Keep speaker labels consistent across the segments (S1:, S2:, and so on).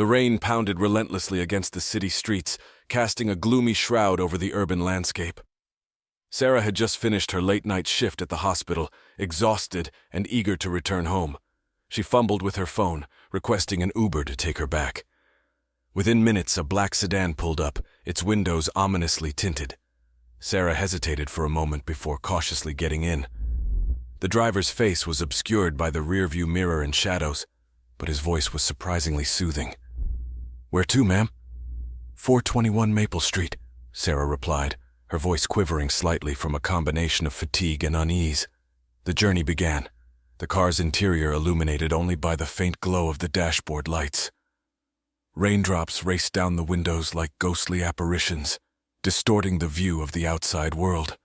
S1: The rain pounded relentlessly against the city streets, casting a gloomy shroud over the urban landscape. Sarah had just finished her late-night shift at the hospital, exhausted and eager to return home. She fumbled with her phone, requesting an Uber to take her back. Within minutes, a black sedan pulled up, its windows ominously tinted. Sarah hesitated for a moment before cautiously getting in. The driver's face was obscured by the rearview mirror and shadows, but his voice was surprisingly soothing. "Where to, ma'am?" "421 Maple Street," Sarah replied, her voice quivering slightly from a combination of fatigue and unease. The journey began, the car's interior illuminated only by the faint glow of the dashboard lights. Raindrops raced down the windows like ghostly apparitions, distorting the view of the outside world.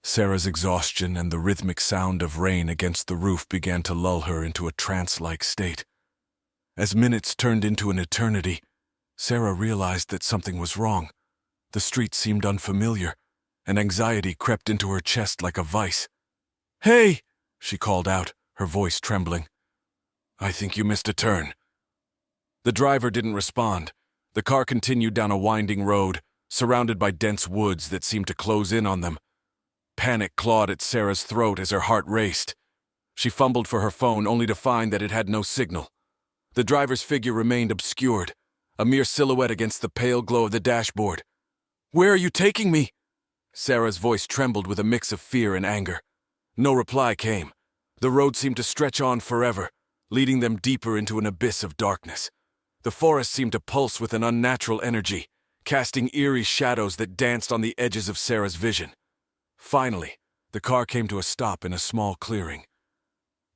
S1: Sarah's exhaustion and the rhythmic sound of rain against the roof began to lull her into a trance-like state. As minutes turned into an eternity, Sarah realized that something was wrong. The street seemed unfamiliar, and anxiety crept into her chest like a vice. "Hey!" she called out, her voice trembling. "I think you missed a turn." The driver didn't respond. The car continued down a winding road, surrounded by dense woods that seemed to close in on them. Panic clawed at Sarah's throat as her heart raced. She fumbled for her phone only to find that it had no signal. The driver's figure remained obscured, a mere silhouette against the pale glow of the dashboard. "Where are you taking me?" Sarah's voice trembled with a mix of fear and anger. No reply came. The road seemed to stretch on forever, leading them deeper into an abyss of darkness. The forest seemed to pulse with an unnatural energy, casting eerie shadows that danced on the edges of Sarah's vision. Finally, the car came to a stop in a small clearing.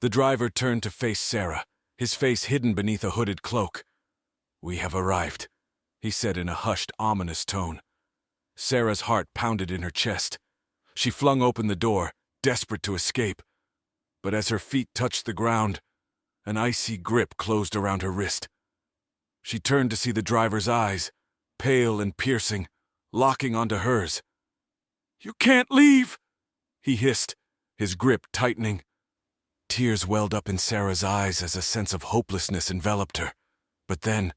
S1: The driver turned to face Sarah, his face hidden beneath a hooded cloak. "We have arrived," he said in a hushed, ominous tone. Sarah's heart pounded in her chest. She flung open the door, desperate to escape. But as her feet touched the ground, an icy grip closed around her wrist. She turned to see the driver's eyes, pale and piercing, locking onto hers. "You can't leave!" he hissed, his grip tightening. Tears welled up in Sarah's eyes as a sense of hopelessness enveloped her. But then,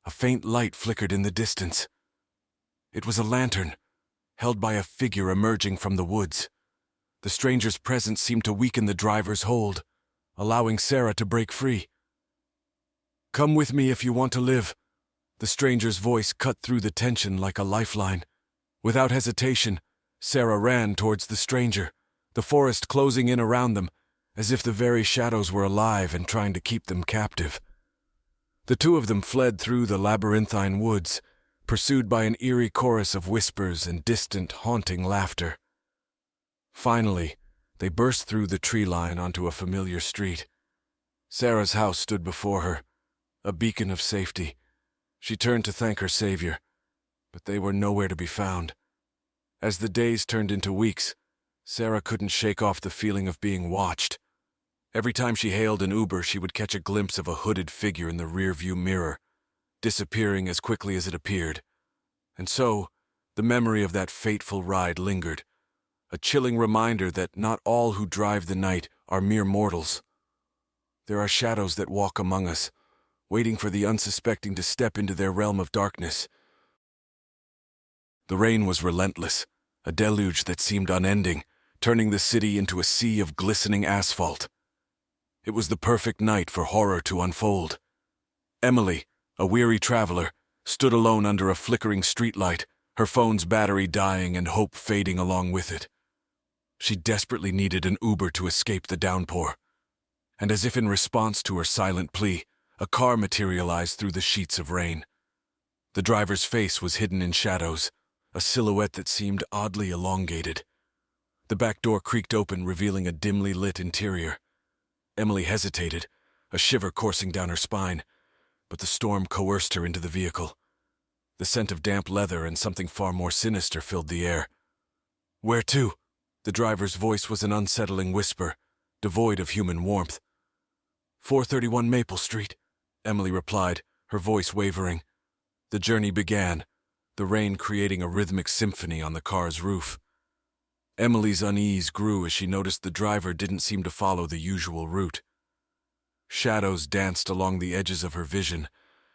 S1: a faint light flickered in the distance. It was a lantern, held by a figure emerging from the woods. The stranger's presence seemed to weaken the driver's hold, allowing Sarah to break free. "Come with me if you want to live." The stranger's voice cut through the tension like a lifeline. Without hesitation, Sarah ran towards the stranger, the forest closing in around them, as if the very shadows were alive and trying to keep them captive. The two of them fled through the labyrinthine woods, pursued by an eerie chorus of whispers and distant, haunting laughter. Finally, they burst through the tree line onto a familiar street. Sarah's house stood before her, a beacon of safety. She turned to thank her savior, but they were nowhere to be found. As the days turned into weeks, Sarah couldn't shake off the feeling of being watched. Every time she hailed an Uber, she would catch a glimpse of a hooded figure in the rearview mirror, disappearing as quickly as it appeared. And so, the memory of that fateful ride lingered, a chilling reminder that not all who drive the night are mere mortals. There are shadows that walk among us, waiting for the unsuspecting to step into their realm of darkness. The rain was relentless, a deluge that seemed unending, turning the city into a sea of glistening asphalt. It was the perfect night for horror to unfold. Emily, a weary traveler, stood alone under a flickering streetlight, her phone's battery dying and hope fading along with it. She desperately needed an Uber to escape the downpour. And as if in response to her silent plea, a car materialized through the sheets of rain. The driver's face was hidden in shadows, a silhouette that seemed oddly elongated. The back door creaked open, revealing a dimly lit interior. Emily hesitated, a shiver coursing down her spine, but the storm coerced her into the vehicle. The scent of damp leather and something far more sinister filled the air. "Where to?" The driver's voice was an unsettling whisper, devoid of human warmth. 431 Maple Street, Emily replied, her voice wavering. The journey began, the rain creating a rhythmic symphony on the car's roof. Emily's unease grew as she noticed the driver didn't seem to follow the usual route. Shadows danced along the edges of her vision,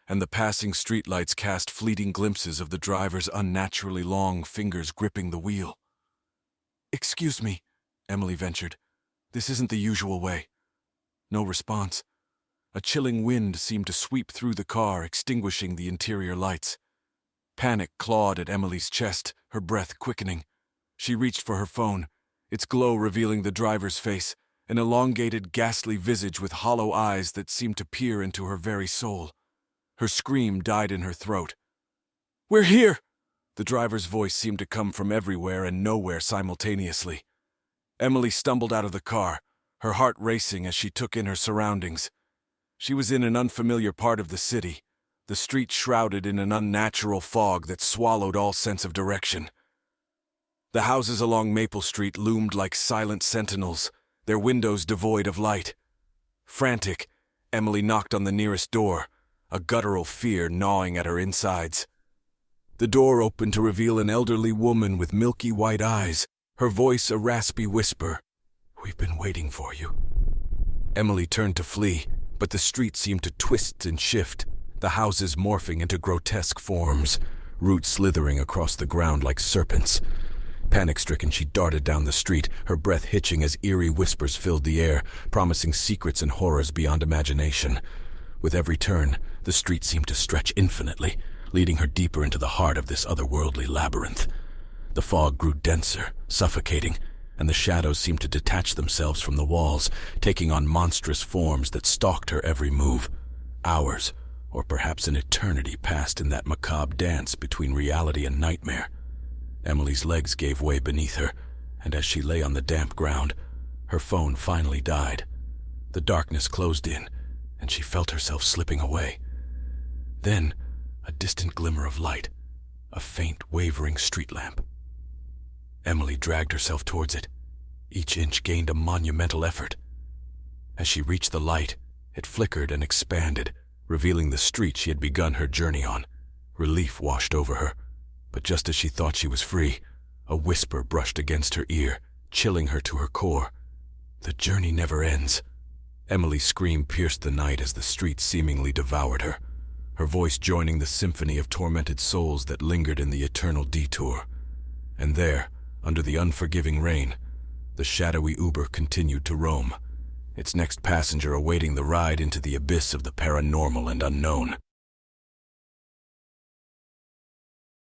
S1: and the passing streetlights cast fleeting glimpses of the driver's unnaturally long fingers gripping the wheel. "Excuse me," Emily ventured. "This isn't the usual way." No response. A chilling wind seemed to sweep through the car, extinguishing the interior lights. Panic clawed at Emily's chest, her breath quickening. She reached for her phone, its glow revealing the driver's face, an elongated, ghastly visage with hollow eyes that seemed to peer into her very soul. Her scream died in her throat. "We're here!" The driver's voice seemed to come from everywhere and nowhere simultaneously. Emily stumbled out of the car, her heart racing as she took in her surroundings. She was in an unfamiliar part of the city, the street shrouded in an unnatural fog that swallowed all sense of direction. The houses along Maple Street loomed like silent sentinels, their windows devoid of light. Frantic, Emily knocked on the nearest door, a guttural fear gnawing at her insides. The door opened to reveal an elderly woman with milky white eyes, her voice a raspy whisper. "We've been waiting for you." Emily turned to flee, but the street seemed to twist and shift, the houses morphing into grotesque forms, roots slithering across the ground like serpents. Panic-stricken, she darted down the street, her breath hitching as eerie whispers filled the air, promising secrets and horrors beyond imagination. With every turn, the street seemed to stretch infinitely, leading her deeper into the heart of this otherworldly labyrinth. The fog grew denser, suffocating, and the shadows seemed to detach themselves from the walls, taking on monstrous forms that stalked her every move. Hours, or perhaps an eternity, passed in that macabre dance between reality and nightmare. Emily's legs gave way beneath her, and as she lay on the damp ground, her phone finally died. The darkness closed in, and she felt herself slipping away. Then, a distant glimmer of light, a faint, wavering street lamp. Emily dragged herself towards it. Each inch gained a monumental effort. As she reached the light, it flickered and expanded, revealing the street she had begun her journey on. Relief washed over her, but just as she thought she was free, a whisper brushed against her ear, chilling her to her core. "The journey never ends." Emily's scream pierced the night as the street seemingly devoured her, her voice joining the symphony of tormented souls that lingered in the eternal detour. And there, under the unforgiving rain, the shadowy Uber continued to roam, its next passenger awaiting the ride into the abyss of the paranormal and unknown.